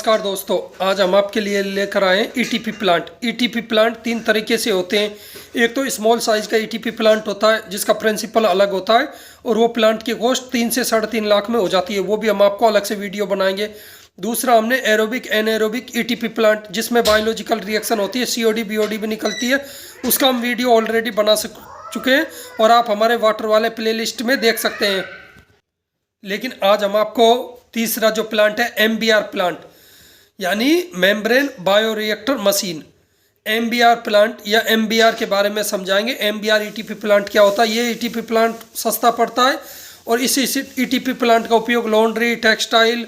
नमस्कार दोस्तों, आज हम आपके लिए लेकर आए हैं ईटीपी प्लांट। ईटीपी प्लांट तीन तरीके से होते हैं। एक तो स्मॉल साइज का ईटीपी प्लांट होता है जिसका प्रिंसिपल अलग होता है और वो प्लांट की कॉस्ट 3 से 3.5 लाख में हो जाती है, वो भी हम आपको अलग से वीडियो बनाएंगे। दूसरा हमने एरोबिक एनएरोबिक ईटीपी प्लांट जिसमें बायोलॉजिकल रिएक्शन होती है, सीओडी बीओडी भी निकलती है, उसका हम वीडियो ऑलरेडी बना चुके हैं और आप हमारे वाटर वाले प्लेलिस्ट में देख सकते हैं। लेकिन आज हम आपको तीसरा जो प्लांट है एमबीआर प्लांट यानी membrane bioreactor machine, MBR plant या एमबीआर के बारे में समझाएंगे। एमबीआर ईटीपी प्लांट क्या होता है, ये ईटीपी प्लांट सस्ता पड़ता है और इस ईटीपी प्लांट का उपयोग लॉन्ड्री, टेक्सटाइल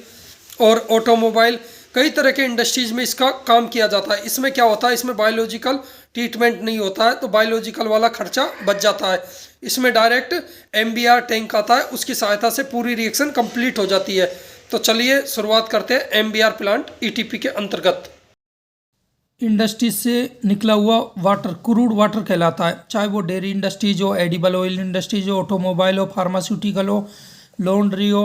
और ऑटोमोबाइल कई तरह के इंडस्ट्रीज में इसका काम किया जाता है। इसमें क्या होता है, इसमें बायोलॉजिकल ट्रीटमेंट नहीं होता है तो बायोलॉजिकल वाला खर्चा बच जाता है। इसमें डायरेक्ट एमबीआर टैंक आता है, उसकी सहायता से पूरी रिएक्शन कंप्लीट हो जाती है। तो चलिए शुरुआत करते हैं एमबीआर प्लांट ईटीपी के अंतर्गत। इंडस्ट्रीज से निकला हुआ वाटर क्रूड वाटर कहलाता है, चाहे वो डेयरी इंडस्ट्रीज हो, एडिबल ऑयल इंडस्ट्रीज हो, ऑटोमोबाइल हो, फार्मास्यूटिकल हो, लॉन्ड्री हो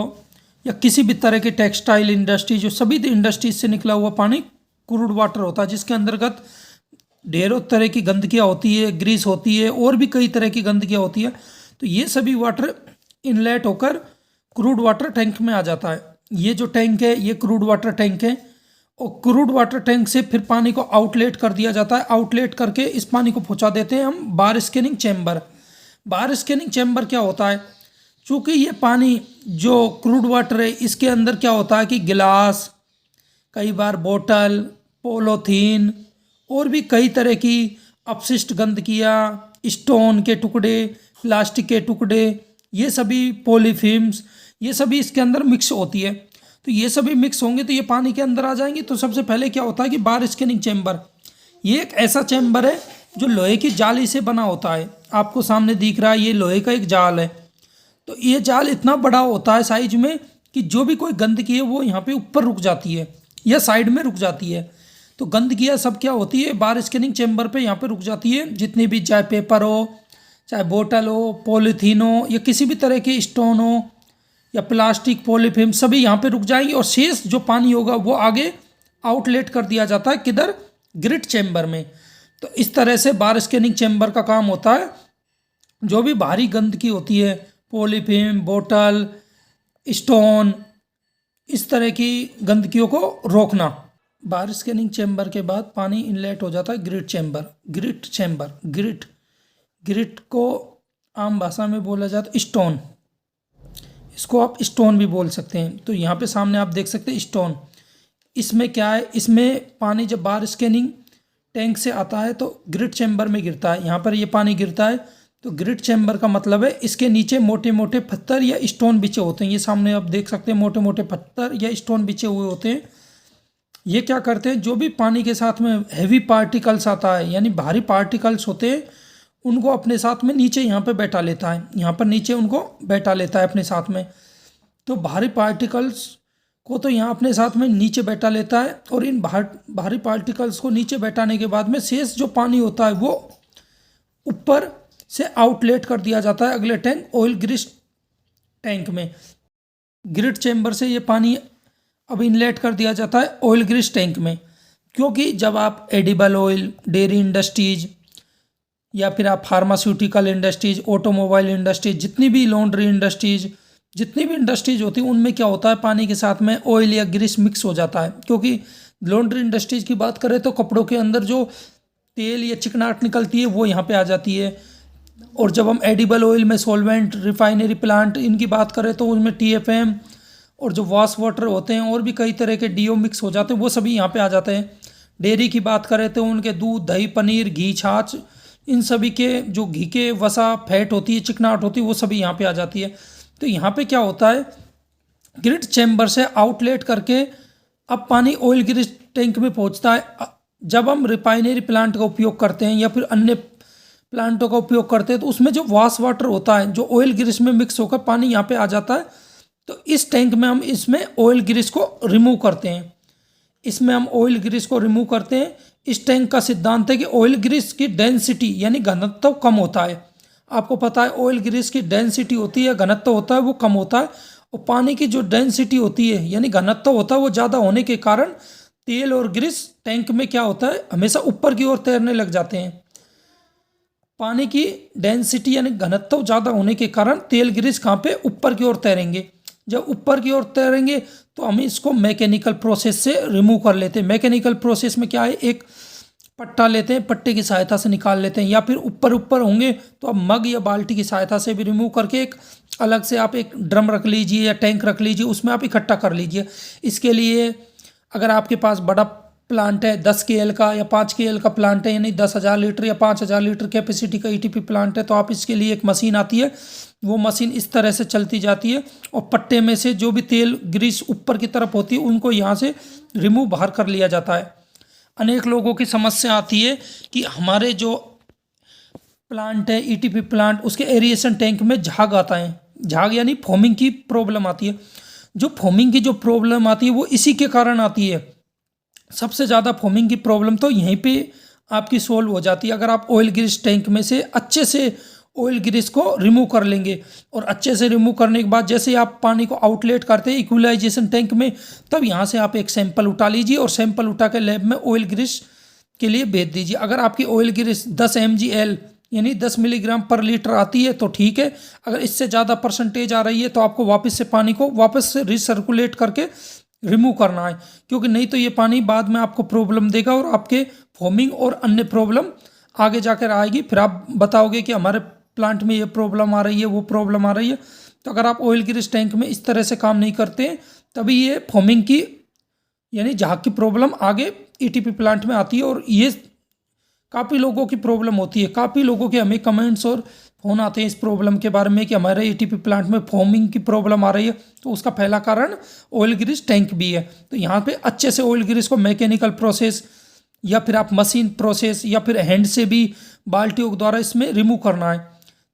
या किसी भी तरह के टेक्सटाइल इंडस्ट्रीज हो, सभी इंडस्ट्रीज से निकला हुआ पानी क्रूड वाटर होता है, जिसके अंतर्गत ढेरों तरह की गंदगियाँ होती है, ग्रीस होती है और भी कई तरह की गंदगियाँ होती है। तो ये सभी वाटर इनलेट होकर क्रूड वाटर टैंक में आ जाता है। ये जो टैंक है ये क्रूड वाटर टैंक है और क्रूड वाटर टैंक से फिर पानी को आउटलेट कर दिया जाता है। आउटलेट करके इस पानी को पहुंचा देते हैं हम बार स्कैनिंग चैम्बर। बार स्कैनिंग चैम्बर क्या होता है, चूँकि ये पानी जो क्रूड वाटर है इसके अंदर क्या होता है कि गिलास, कई बार बोतल, पोलोथीन और भी कई तरह की अपशिष्ट गंदगियाँ, स्टोन के टुकड़े, प्लास्टिक के टुकड़े, ये सभी पॉलीफिल्म्स, ये सभी इसके अंदर मिक्स होती है। तो ये सभी मिक्स होंगे तो ये पानी के अंदर आ जाएंगे। तो सबसे पहले क्या होता है कि बार स्कैनिंग चैम्बर, ये एक ऐसा चैम्बर है जो लोहे की जाली से बना होता है। आपको सामने दिख रहा है ये लोहे का एक जाल है। तो ये जाल इतना बड़ा होता है साइज में कि जो भी कोई गंदगी है वो यहाँ पे ऊपर रुक जाती है या साइड में रुक जाती है। तो गंदगियाँ सब क्या होती है बार स्कैनिंग चैम्बर पे यहाँ पे रुक जाती है, जितनी भी चाहे पेपर हो, चाहे बोतल हो, पॉलीथीन हो या किसी भी तरह के स्टोन हो या प्लास्टिक, पॉलीफिल्म, सभी यहाँ पे रुक जाएंगी और शेष जो पानी होगा वो आगे आउटलेट कर दिया जाता है किधर, ग्रिट चैम्बर में। तो इस तरह से बार स्कैनिंग चैम्बर का काम होता है। जो भी भारी गंदगी होती है, पॉलीफिल्म, बोतल, स्टोन, इस तरह की गंदगियों को रोकना। बार स्कैनिंग चैम्बर के बाद पानी इनलेट हो जाता है grit chamber. Grit chamber, grit को आम भाषा में बोला जाता है स्टोन, इसको आप स्टोन भी बोल सकते हैं। तो यहाँ पे सामने आप देख सकते हैं स्टोन। इसमें क्या है, इसमें पानी जब बार स्कैनिंग टैंक से आता है तो ग्रिट चैम्बर में गिरता है। यहाँ पर ये पानी गिरता है तो ग्रिट चैम्बर का मतलब है इसके नीचे मोटे मोटे पत्थर या स्टोन बिछे होते हैं। ये सामने आप देख सकते हैं मोटे मोटे पत्थर या स्टोन बिछे हुए होते हैं। ये क्या करते हैं, जो भी पानी के साथ में हैवी पार्टिकल्स आता है यानी भारी पार्टिकल्स होते हैं उनको अपने साथ में नीचे यहाँ पे बैठा लेता है, यहाँ पर नीचे उनको बैठा लेता है अपने साथ में। तो भारी पार्टिकल्स को तो यहाँ अपने साथ में नीचे बैठा लेता है और इन भारी पार्टिकल्स को नीचे बैठाने के बाद में शेष जो पानी होता है वो ऊपर से आउटलेट कर दिया जाता है अगले टैंक, ऑयल ग्रिस टैंक में। ग्रिट चैम्बर से ये पानी अब इनलेट कर दिया जाता है ऑयल ग्रिस टैंक में। क्योंकि जब आप एडिबल ऑयल, डेयरी इंडस्ट्रीज या फिर आप फार्मास्यूटिकल इंडस्ट्रीज, ऑटोमोबाइल इंडस्ट्रीज, जितनी भी लॉन्ड्री इंडस्ट्रीज, जितनी भी इंडस्ट्रीज होती है उनमें क्या होता है पानी के साथ में ऑयल या ग्रीस मिक्स हो जाता है। क्योंकि लॉन्ड्री इंडस्ट्रीज की बात करें तो कपड़ों के अंदर जो तेल या चिकनाहट निकलती है वो यहाँ पे आ जाती है। और जब हम एडिबल ऑयल में सॉल्वेंट, रिफाइनरी प्लांट, इनकी बात करें तो उनमें TFM और जो वॉश वाटर होते हैं और भी कई तरह के DO मिक्स हो जाते हैं, वो सभी यहाँ पे आ जाते हैं। डेयरी की बात करें तो उनके दूध, दही, पनीर, घी, छाछ, इन सभी के जो घी के वसा, फैट होती है, चिकनाहट होती है, वो सभी यहाँ पे आ जाती है। तो यहाँ पे क्या होता है, ग्रिट चैम्बर से आउटलेट करके अब पानी ऑयल ग्रिस टैंक में पहुँचता है। जब हम रिफाइनरी प्लांट का उपयोग करते हैं या फिर अन्य प्लांटों का उपयोग करते हैं तो उसमें जो वॉश वाटर होता है जो ऑयल ग्रिस में मिक्स होकर पानी यहाँ पे आ जाता है। तो इस टैंक में हम इसमें ऑयल ग्रिस को रिमूव करते हैं, इसमें हम ऑयल ग्रिस को रिमूव करते हैं। इस टैंक का सिद्धांत है कि ऑयल ग्रिस की डेंसिटी यानी घनत्व कम होता है। आपको पता है ऑयल ग्रिस की डेंसिटी होती है, घनत्व होता है वो कम होता है, और पानी की जो डेंसिटी होती है यानी घनत्व होता है वो ज़्यादा होने के कारण तेल और ग्रीस टैंक में क्या होता है, हमेशा ऊपर की ओर तैरने लग जाते हैं। पानी की डेंसिटी यानी घनत्व ज़्यादा होने के कारण तेल ग्रीस कहाँ पे, ऊपर की ओर तैरेंगे। जब ऊपर की ओर तैरेंगे तो हम इसको मैकेनिकल प्रोसेस से रिमूव कर लेते हैं। मैकेनिकल प्रोसेस में क्या है, एक पट्टा लेते हैं, पट्टे की सहायता से निकाल लेते हैं, या फिर ऊपर ऊपर होंगे तो आप मग या बाल्टी की सहायता से भी रिमूव करके एक अलग से आप एक ड्रम रख लीजिए या टैंक रख लीजिए, उसमें आप इकट्ठा कर लीजिए। इसके लिए अगर आपके पास बड़ा प्लांट है 10 KL का या 5 KL का प्लांट है, यानी 10,000 लीटर या 5,000 लीटर कैपेसिटी का ईटीपी प्लांट है, तो आप इसके लिए एक मशीन आती है, वो मशीन इस तरह से चलती जाती है और पट्टे में से जो भी तेल ग्रीस ऊपर की तरफ होती है उनको यहाँ से रिमूव बाहर कर लिया जाता है। अनेक लोगों की समस्या आती है कि हमारे जो प्लांट है ईटीपी प्लांट, उसके एरिएशन टैंक में झाग आता है, झाग यानी फोमिंग की प्रॉब्लम आती है। जो फोमिंग की जो प्रॉब्लम आती है वो इसी के कारण आती है। सबसे ज़्यादा फोमिंग की प्रॉब्लम तो यहीं पे आपकी सोल्व हो जाती है अगर आप ऑयल ग्रीस टैंक में से अच्छे से ऑयल ग्रीस को रिमूव कर लेंगे। और अच्छे से रिमूव करने के बाद जैसे आप पानी को आउटलेट करते हैं इक्विलाइजेशन टैंक में, तब यहाँ से आप एक सैंपल उठा लीजिए और सैंपल उठा के लैब में ऑयल ग्रीस के लिए भेज दीजिए। अगर आपकी ऑयल ग्रीस 10 mgl यानी 10 मिलीग्राम पर लीटर आती है तो ठीक है, अगर इससे ज़्यादा परसेंटेज आ रही है तो आपको वापस से पानी को वापस से रिसर्कुलेट करके रिमूव करना है, क्योंकि नहीं तो ये पानी बाद में आपको प्रॉब्लम देगा और आपके फोमिंग और अन्य प्रॉब्लम आगे जाकर आएगी। फिर आप बताओगे कि हमारे प्लांट में ये प्रॉब्लम आ रही है, वो प्रॉब्लम आ रही है। तो अगर आप ऑयल ग्रीस टैंक में इस तरह से काम नहीं करते हैं तभी ये फोमिंग की यानी झाग की प्रॉब्लम आगे ईटीपी प्लांट में आती है। और ये काफ़ी लोगों की प्रॉब्लम होती है, काफ़ी लोगों के हमें कमेंट्स और फ़ोन आते हैं इस प्रॉब्लम के बारे में कि हमारे ईटीपी प्लांट में फोमिंग की प्रॉब्लम आ रही है। तो उसका पहला कारण ऑयल ग्रीस टैंक भी है। तो यहाँ पे अच्छे से ऑयल ग्रीस को मैकेनिकल प्रोसेस या फिर आप मशीन प्रोसेस या फिर हैंड से भी बाल्टियों के द्वारा इसमें रिमूव करना है।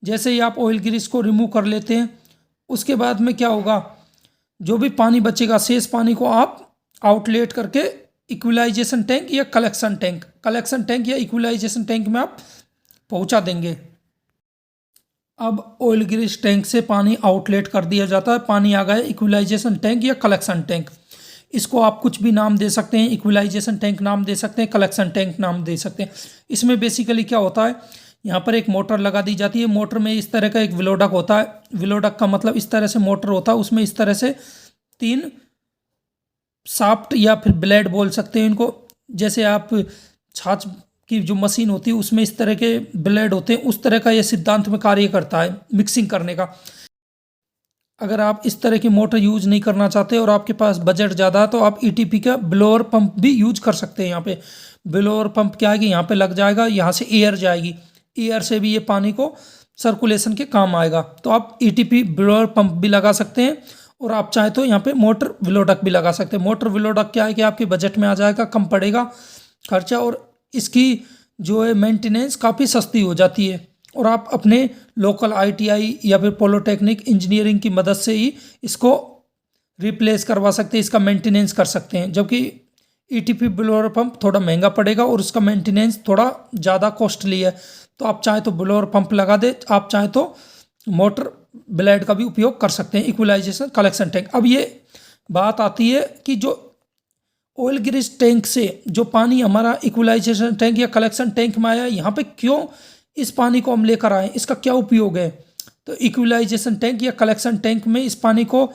जैसे ही आप ऑयल ग्रीस को रिमूव कर लेते हैं उसके बाद में क्या होगा, जो भी पानी बचेगा शेष पानी को आप आउटलेट करके इक्विलाइजेशन टैंक या कलेक्शन टैंक या इक्विलाइजेशन टैंक में आप पहुंचा देंगे। अब ऑयल ग्रीस टैंक से पानी आउटलेट कर दिया जाता है, पानी आ गया इक्विलाइजेशन टैंक या कलेक्शन टैंक। इसको आप कुछ भी नाम दे सकते हैं, इक्विलाइजेशन टैंक नाम दे सकते हैं, कलेक्शन टैंक नाम दे सकते हैं। इसमें बेसिकली क्या होता है, यहाँ पर एक मोटर लगा दी जाती है, मोटर में इस तरह का एक विलोडक होता है, विलोडक का मतलब इस तरह से मोटर होता है, उसमें इस तरह से 3 शाफ्ट या फिर ब्लेड बोल सकते हैं इनको, जैसे आप छाछ की जो मशीन होती है उसमें इस तरह के ब्लेड होते हैं, उस तरह का ये सिद्धांत में कार्य करता है मिक्सिंग करने का। अगर आप इस तरह की मोटर यूज नहीं करना चाहते और आपके पास बजट ज़्यादा है तो आप ईटीपी का ब्लोअर पंप भी यूज कर सकते हैं। यहाँ पे ब्लोअर पंप क्या है कि यहाँ पे लग जाएगा, यहाँ से एयर जाएगी, एयर से भी ये पानी को सर्कुलेशन के काम आएगा। तो आप ईटीपी ब्लोअर पंप भी लगा सकते हैं और आप चाहें तो यहाँ पे मोटर विलोडक भी लगा सकते हैं। मोटर विलोडक क्या है कि आपके बजट में आ जाएगा, कम पड़ेगा खर्चा और इसकी जो है मेंटेनेंस काफ़ी सस्ती हो जाती है और आप अपने लोकल आईटीआई या फिर पॉलिटेक्निक इंजीनियरिंग की मदद से ही इसको रिप्लेस करवा सकते हैं, इसका मेंटेनेंस कर सकते हैं। जबकि ईटीपी ब्लोअर पंप थोड़ा महंगा पड़ेगा और उसका मेंटेनेंस थोड़ा ज़्यादा कॉस्टली है। तो आप चाहें तो ब्लोअर पंप लगा दे, आप चाहें तो मोटर ब्लेड का भी उपयोग कर सकते हैं, इक्विलाइजेशन कलेक्शन टैंक। अब ये बात आती है कि जो ऑयल ग्रीस टैंक से जो पानी हमारा इक्विलाइजेशन टैंक या कलेक्शन टैंक में आया, यहाँ पे क्यों इस पानी को हम लेकर आए, इसका क्या उपयोग है। तो इक्विलाइजेशन टैंक या कलेक्शन टैंक में इस पानी को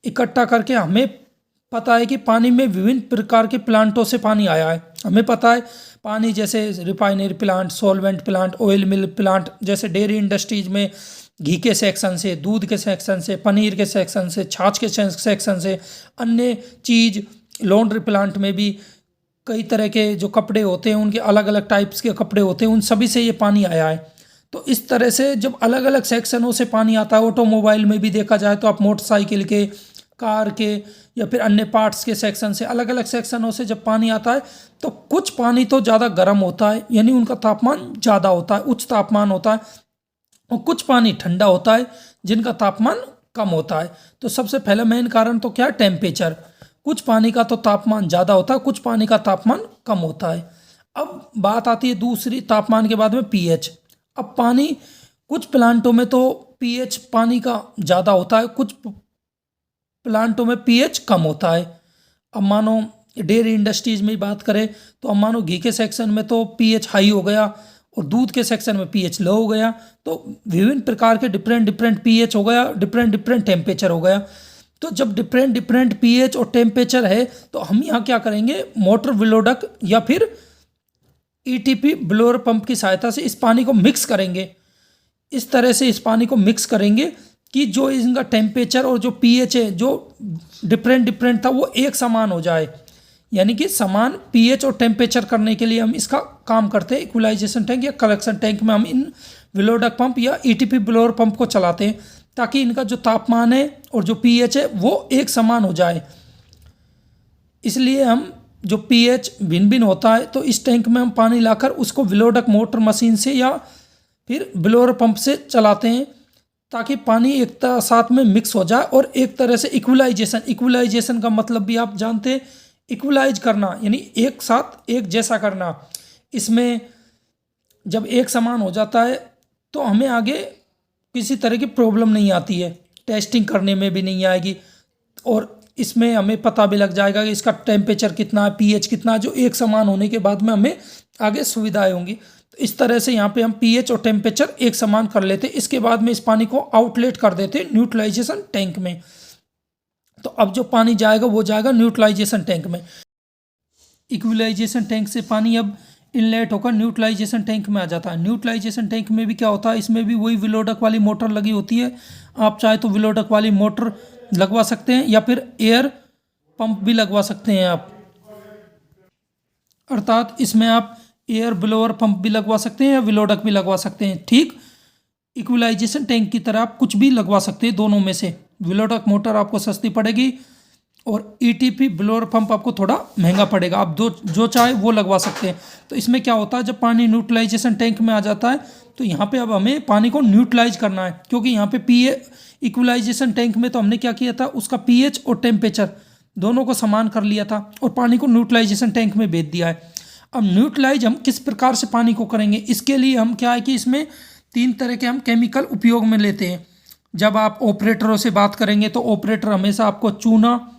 इकट्ठा करके हमें पता है कि पानी में विभिन्न प्रकार के प्लांटों से पानी आया है। हमें पता है पानी जैसे refinery plant, solvent plant, oil mill plant, जैसे डेयरी इंडस्ट्रीज में घी के सेक्शन से, दूध के सेक्शन से, पनीर के सेक्शन से, छाछ के सेक्शन से, अन्य चीज़ लॉन्ड्री प्लांट में भी कई तरह के जो कपड़े होते हैं उनके अलग अलग टाइप्स के कपड़े होते हैं, उन सभी से ये पानी आया है। तो इस तरह से जब अलग अलग सेक्शनों से पानी आता है, ऑटोमोबाइल में भी देखा जाए तो आप मोटरसाइकिल के, कार के या फिर अन्य पार्ट्स के सेक्शन से, अलग अलग सेक्शनों से जब पानी आता है तो कुछ पानी तो ज़्यादा गर्म होता है, यानी उनका तापमान ज़्यादा होता है, उच्च तापमान होता है, और कुछ पानी ठंडा होता है जिनका तापमान कम होता है। तो सबसे पहला मेन कारण तो क्या है, टेम्परेचर। कुछ पानी का तो तापमान ज़्यादा होता है, कुछ पानी का तापमान कम होता है। अब बात आती है दूसरी तापमान के बाद में पीएच। अब पानी कुछ प्लांटों में तो पीएच पानी का ज़्यादा होता है, कुछ प्लांटों में पीएच कम होता है। अब मानो डेयरी इंडस्ट्रीज में बात करें तो हम मानो घी के सेक्शन में तो पीएच हाई हो गया और दूध के सेक्शन में पीएच लो हो गया, तो विभिन्न प्रकार के डिफरेंट पीएच हो गया, डिफरेंट टेम्परेचर हो गया। तो जब डिफरेंट पीएच और टेम्परेचर है तो हम यहाँ क्या करेंगे, मोटर विलोडक या फिर ईटीपी ब्लोअर पंप की सहायता से इस पानी को मिक्स करेंगे। इस तरह से इस पानी को मिक्स करेंगे कि जो इनका टेम्परेचर और जो पीएच है जो डिफरेंट था वो एक समान हो जाए, यानी कि समान पीएच और टेम्परेचर करने के लिए हम इसका काम करते हैं। इक्वलाइजेशन टैंक या कलेक्शन टैंक में हम इन विलोडक पंप या ईटीपी ब्लोअर पंप को चलाते हैं ताकि इनका जो तापमान है और जो पीएच है वो एक समान हो जाए। इसलिए हम जो पीएच भिन्न भिन्न होता है तो इस टैंक में हम पानी लाकर उसको विलोडक मोटर मशीन से या फिर ब्लोअर पंप से चलाते हैं ताकि पानी एक साथ में मिक्स हो जाए और एक तरह से इक्वलाइजेशन का मतलब भी आप जानते हैं, इक्वलाइज करना यानी एक साथ एक जैसा करना। इसमें जब एक समान हो जाता है तो हमें आगे किसी तरह की प्रॉब्लम नहीं आती है, टेस्टिंग करने में भी नहीं आएगी और इसमें हमें पता भी लग जाएगा कि इसका टेम्परेचर कितना है, पीएच कितना है, जो एक समान होने के बाद में हमें आगे सुविधाएं होंगी। तो इस तरह से यहाँ पे हम पीएच और टेम्परेचर एक समान कर लेते हैं। इसके बाद में इस पानी को आउटलेट कर देते हैं न्यूट्रलाइजेशन टैंक में। तो अब जो पानी जाएगा वो जाएगा न्यूट्रलाइजेशन टैंक में। इक्वलाइजेशन टैंक से पानी अब इनलेट होकर न्यूट्रलाइजेशन टैंक में आ जाता है। न्यूट्रलाइजेशन टैंक में भी क्या होता है, इसमें भी वही विलोडक वाली मोटर लगी होती है। आप चाहे तो विलोडक वाली मोटर लगवा सकते हैं या फिर एयर पंप भी लगवा सकते हैं आप, अर्थात इसमें आप एयर ब्लोअर पंप भी लगवा सकते हैं या विलोडक भी लगवा सकते हैं। ठीक इक्वलाइजेशन टैंक की तरह आप कुछ भी लगवा सकते हैं दोनों में से। विलोडक मोटर आपको सस्ती पड़ेगी और ईटीपी ब्लोअर पंप आपको थोड़ा महंगा पड़ेगा। आप जो चाहे वो लगवा सकते हैं। तो इसमें क्या होता है, जब पानी न्यूट्रलाइजेशन टैंक में आ जाता है तो यहाँ पे अब हमें पानी को न्यूट्रलाइज करना है, क्योंकि यहाँ पे इक्वलाइजेशन टैंक में तो हमने क्या किया था, उसका पीएच और टेम्परेचर दोनों को समान कर लिया था और पानी को न्यूट्रलाइजेशन टैंक में भेज दिया है। अब न्यूट्रलाइज हम किस प्रकार से पानी को करेंगे, इसके लिए हम क्या है कि इसमें 3 तरह के हम केमिकल उपयोग में लेते हैं। जब आप ऑपरेटरों से बात करेंगे तो ऑपरेटर हमेशा आपको चूना,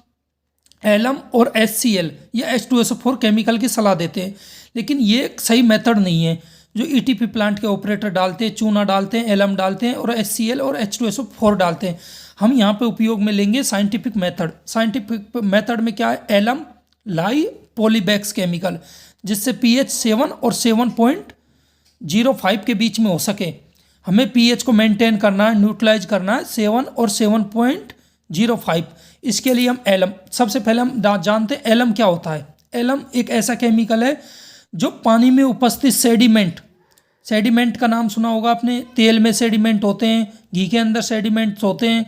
एलम और HCl या H2SO4 केमिकल की सलाह देते हैं, लेकिन ये एक सही मेथड नहीं है। जो ईटीपी प्लांट के ऑपरेटर डालते हैं, चूना डालते हैं, एलम डालते हैं और HCl और H2SO4 डालते हैं। हम यहाँ पे उपयोग में लेंगे साइंटिफिक मेथड। साइंटिफिक मेथड में क्या है, एलम लाई पॉलीबैक्स केमिकल, जिससे pH 7 और 7.05 के बीच में हो सके। हमें pH को मेंटेन करना है, न्यूट्रलाइज करना है 7 और 7.05। इसके लिए हम एलम, सबसे पहले हम जानते हैं एलम क्या होता है। एलम एक ऐसा केमिकल है जो पानी में उपस्थित सेडिमेंट का नाम सुना होगा आपने। तेल में सेडिमेंट होते हैं, घी के अंदर सेडिमेंट्स होते हैं।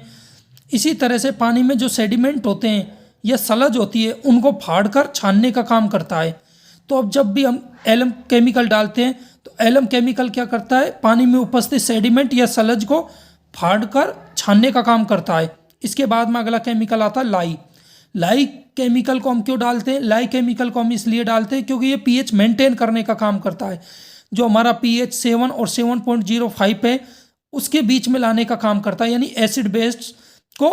इसी तरह से पानी में जो सेडिमेंट होते हैं या सलज होती है, उनको फाड़कर छानने का काम करता है। तो अब जब भी हम एलम केमिकल डालते हैं तो एलम केमिकल क्या करता है, पानी में उपस्थित सेडिमेंट या सलज को फाड़कर छानने का काम करता है। इसके बाद में अगला केमिकल आता है लाई केमिकल को हम क्यों डालते हैं, लाई केमिकल को हम इसलिए डालते हैं क्योंकि ये पीएच मेंटेन करने का काम करता है। जो हमारा पीएच 7 और 7.05 है उसके बीच में लाने का काम करता है, यानी एसिड बेस को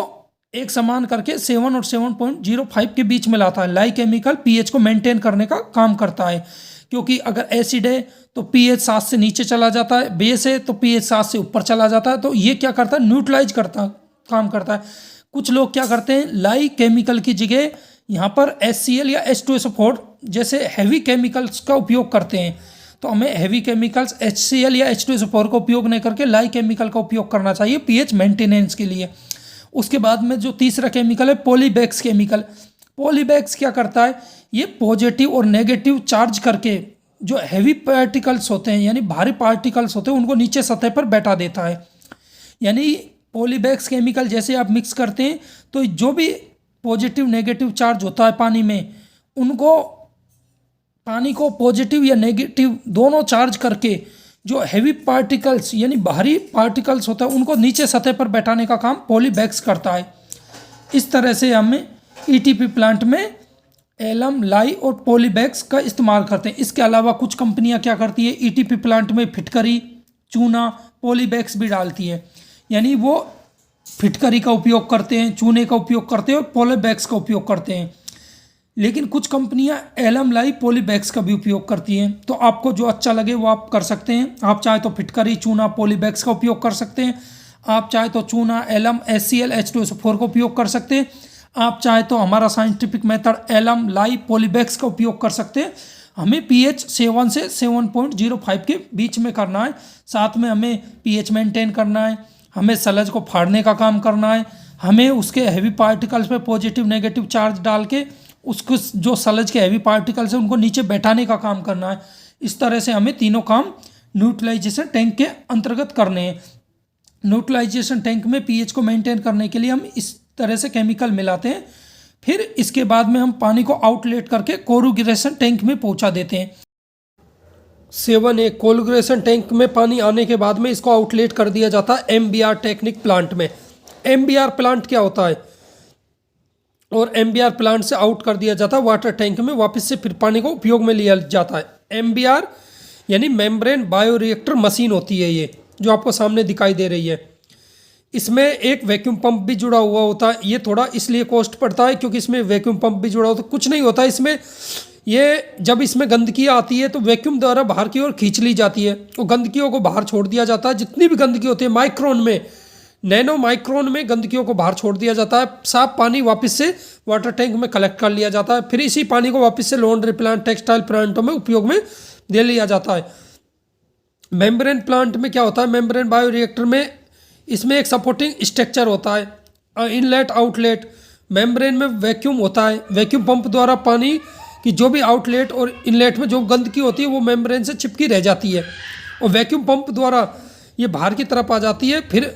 एक समान करके 7 और 7.05 के बीच में लाता है। लाई केमिकल पीएच को मेंटेन करने का काम करता है, क्योंकि अगर एसिड है तो पीएच 7 से नीचे चला जाता है, बेस है तो पीएच 7 से ऊपर चला जाता है। तो ये क्या करता है, न्यूट्रलाइज काम करता है। कुछ लोग क्या करते हैं, लाई केमिकल की जगह यहाँ पर HCl या H2SO4 जैसे हैवी केमिकल्स का उपयोग करते हैं। तो हमें हैवी केमिकल्स HCl या H2SO4 का उपयोग नहीं करके लाई केमिकल का उपयोग करना चाहिए पीएच मेंटेनेंस के लिए। उसके बाद में जो तीसरा केमिकल है पॉलीबैक्स केमिकल। पॉलीबैक्स क्या करता है, ये पॉजिटिव और नेगेटिव चार्ज करके जो हैवी पार्टिकल्स होते हैं यानी भारी पार्टिकल्स होते हैं उनको नीचे सतह पर बैठा देता है। यानी पॉलीबैक्स केमिकल जैसे आप मिक्स करते हैं तो जो भी पॉजिटिव नेगेटिव चार्ज होता है पानी में, उनको पानी को पॉजिटिव या नेगेटिव दोनों चार्ज करके जो हैवी पार्टिकल्स यानी भारी पार्टिकल्स होता है उनको नीचे सतह पर बैठाने का काम पॉलीबैक्स करता है। इस तरह से हमें ईटीपी प्लांट में एलम, लाई और पॉलीबैक्स का इस्तेमाल करते हैं। इसके अलावा कुछ कंपनियां क्या करती है, ईटीपी प्लांट में फिटकरी, चूना, पॉलीबैक्स भी डालती है। यानी वो फिटकरी का उपयोग करते हैं, चूने का उपयोग करते हैं और पॉलीबैक्स का उपयोग करते हैं। लेकिन कुछ कंपनियां एलम लाई पॉलीबैग्स का भी उपयोग करती हैं। तो आपको जो अच्छा लगे वो आप कर सकते हैं। आप चाहे तो फिटकरी चूना पॉलीबैग्स का उपयोग कर सकते हैं, आप चाहे तो चूना एलम HCl H2SO4 का उपयोग कर सकते हैं, आप चाहे तो हमारा साइंटिफिक मेथड एलम लाई पॉलीबैग्स का उपयोग कर सकते हैं। हमें pH 7 से 7.05 के बीच में करना है। साथ में हमें pH मेंटेन करना है, हमें सलज को फाड़ने का काम करना है, हमें उसके हैवी पार्टिकल्स पे पॉजिटिव नेगेटिव चार्ज डाल के उसको जो सलज के हैवी पार्टिकल्स हैं उनको नीचे बैठाने का काम करना है। इस तरह से हमें तीनों काम न्यूट्रलाइजेशन टैंक के अंतर्गत करने हैं। न्यूट्रलाइजेशन टैंक में pH को मेंटेन करने के लिए हम इस तरह से केमिकल मिलाते हैं। फिर इसके बाद में हम पानी को आउटलेट करके कोरुगेशन टैंक में पहुंचा देते हैं। 7A कोलग्रेशन टैंक में पानी आने के बाद में इसको आउटलेट कर दिया जाता है MBR टेक्निक प्लांट में। MBR प्लांट क्या होता है, और MBR प्लांट से आउट कर दिया जाता है वाटर टैंक में, वापस से फिर पानी को उपयोग में लिया जाता है। MBR यानी मेम्ब्रेन बायोरिएक्टर मशीन होती है ये, जो आपको सामने दिखाई दे रही है। इसमें एक वैक्यूम पंप भी जुड़ा हुआ होता है। ये थोड़ा इसलिए कॉस्ट पड़ता है क्योंकि इसमें वैक्यूम पंप भी जुड़ा होता है। कुछ नहीं होता इसमें, ये जब इसमें गंदगी आती है तो वैक्यूम द्वारा बाहर की ओर खींच ली जाती है और गंदगियों को बाहर छोड़ दिया जाता है। जितनी भी गंदगी होती है माइक्रोन में, नैनो माइक्रोन में गंदगियों को बाहर छोड़ दिया जाता है। साफ पानी वापस से वाटर टैंक में कलेक्ट कर लिया जाता है। फिर इसी पानी को वापस से लॉन्ड्री प्लांट टेक्सटाइल प्लांटों में उपयोग में दे लिया जाता है। मेम्ब्रेन प्लांट में क्या होता है, मेम्ब्रेन बायोरिएक्टर में इसमें एक सपोर्टिंग स्ट्रक्चर होता है, इनलेट आउटलेट। मेम्ब्रेन में वैक्यूम होता है, वैक्यूम पंप द्वारा पानी की जो भी आउटलेट और इनलेट में जो गंदगी होती है वो मेम्ब्रेन से चिपकी रह जाती है और वैक्यूम पंप द्वारा ये बाहर की तरफ आ जाती है। फिर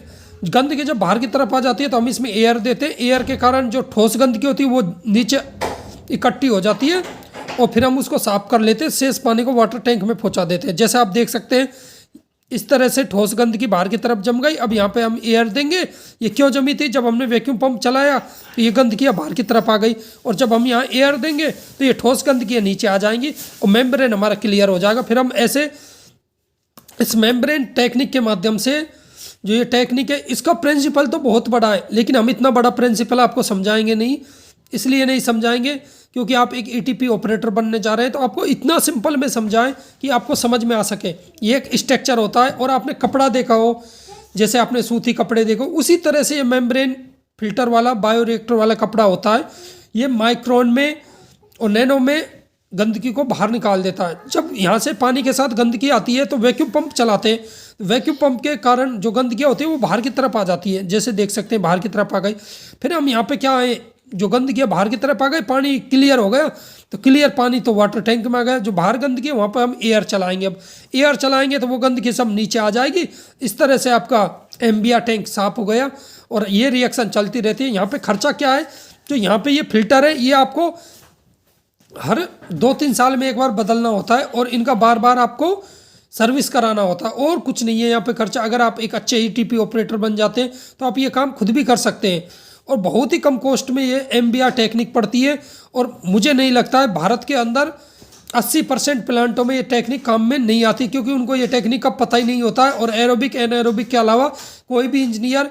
गंदगी जब बाहर की तरफ आ जाती है तो हम इसमें एयर देते हैं। एयर के कारण जो ठोस गंदगी होती है वो नीचे इकट्ठी हो जाती है और फिर हम उसको साफ कर लेते हैं। शेष पानी को वाटर टैंक में पहुंचा देते हैं। जैसे आप देख सकते हैं इस तरह से ठोस गंदगी बाहर की तरफ जम गई। अब यहाँ पे हम एयर देंगे। ये क्यों जमी थी, जब हमने वैक्यूम पंप चलाया तो ये गंदगियाँ बाहर की तरफ आ गई, और जब हम यहाँ एयर देंगे तो ये ठोस गंदगियाँ नीचे आ जाएंगी और मेम्ब्रेन हमारा क्लियर हो जाएगा। फिर हम ऐसे इस मेम्ब्रेन टेक्निक के माध्यम से, जो ये टेक्निक है इसका प्रिंसिपल तो बहुत बड़ा है, लेकिन हम इतना बड़ा प्रिंसिपल आपको समझाएंगे नहीं। इसलिए नहीं समझाएंगे क्योंकि आप एक ETP ऑपरेटर बनने जा रहे हैं, तो आपको इतना सिंपल में समझाएं कि आपको समझ में आ सके। ये एक स्ट्रक्चर होता है, और आपने कपड़ा देखा हो, जैसे आपने सूती कपड़े देखो, उसी तरह से ये मेम्ब्रेन फिल्टर वाला बायोरिएक्टर वाला कपड़ा होता है। ये माइक्रोन में और नैनो में गंदगी को बाहर निकाल देता है। जब यहाँ से पानी के साथ गंदगी आती है तो वैक्यूम पंप चलाते हैं। वैक्यूम पंप के कारण जो गंदगी होती है वो बाहर की तरफ आ जाती है, जैसे देख सकते हैं बाहर की तरफ आ गई। फिर हम यहाँ पे क्या है, जो गंदगी बाहर की तरफ आ गई, पानी क्लियर हो गया, तो क्लियर पानी तो वाटर टैंक में आ गया। जो बाहर गंदगी है वहाँ पर हम एयर चलाएंगे। अब एयर चलाएंगे तो वो गंदगी सब नीचे आ जाएगी। इस तरह से आपका MBR टैंक साफ हो गया, और ये रिएक्शन चलती रहती है। यहाँ पे खर्चा क्या है, तो यहाँ पे ये फिल्टर है, ये आपको हर 2-3 साल में एक बार बदलना होता है, और इनका बार बार आपको सर्विस कराना होता है, और कुछ नहीं है यहाँ पे खर्चा। अगर आप एक अच्छे ETP ऑपरेटर बन जाते हैं तो आप ये काम खुद भी कर सकते हैं, और बहुत ही कम कॉस्ट में ये MBR टेक्निक पड़ती है। और मुझे नहीं लगता है भारत के अंदर 80% प्लांटों में ये टेक्निक काम में नहीं आती, क्योंकि उनको ये टेक्निक का पता ही नहीं होता है। और एरोबिक एनारोबिक के अलावा कोई भी इंजीनियर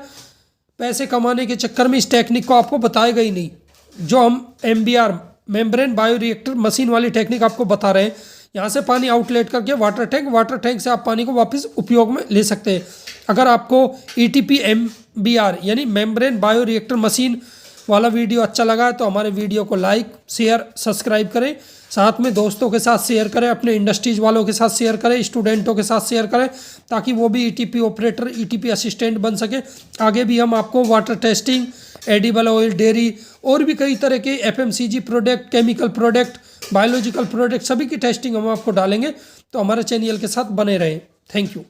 पैसे कमाने के चक्कर में इस टेक्निक को आपको बताएगा ही नहीं। जो हम MBR मेम्ब्रेन बायोरिएक्टर मशीन वाली टेक्निक आपको बता रहे हैं, यहाँ से पानी आउटलेट करके वाटर टैंक से आप पानी को वापस उपयोग में ले सकते हैं। अगर आपको ETP MBR यानी मेम्ब्रेन बायोरिएक्टर मशीन वाला वीडियो अच्छा लगा है तो हमारे वीडियो को लाइक शेयर सब्सक्राइब करें, साथ में दोस्तों के साथ शेयर करें, अपने इंडस्ट्रीज वालों के साथ शेयर करें, स्टूडेंटों के साथ शेयर करें, ताकि वो भी ETP ऑपरेटर ETP असिस्टेंट बन सके। आगे भी हम आपको water testing, edible oil, dairy और भी कई तरह के FMCG product, chemical product, biological product, सभी की टेस्टिंग हम आपको डालेंगे। तो हमारे चैनल के साथ बने रहें। Thank you.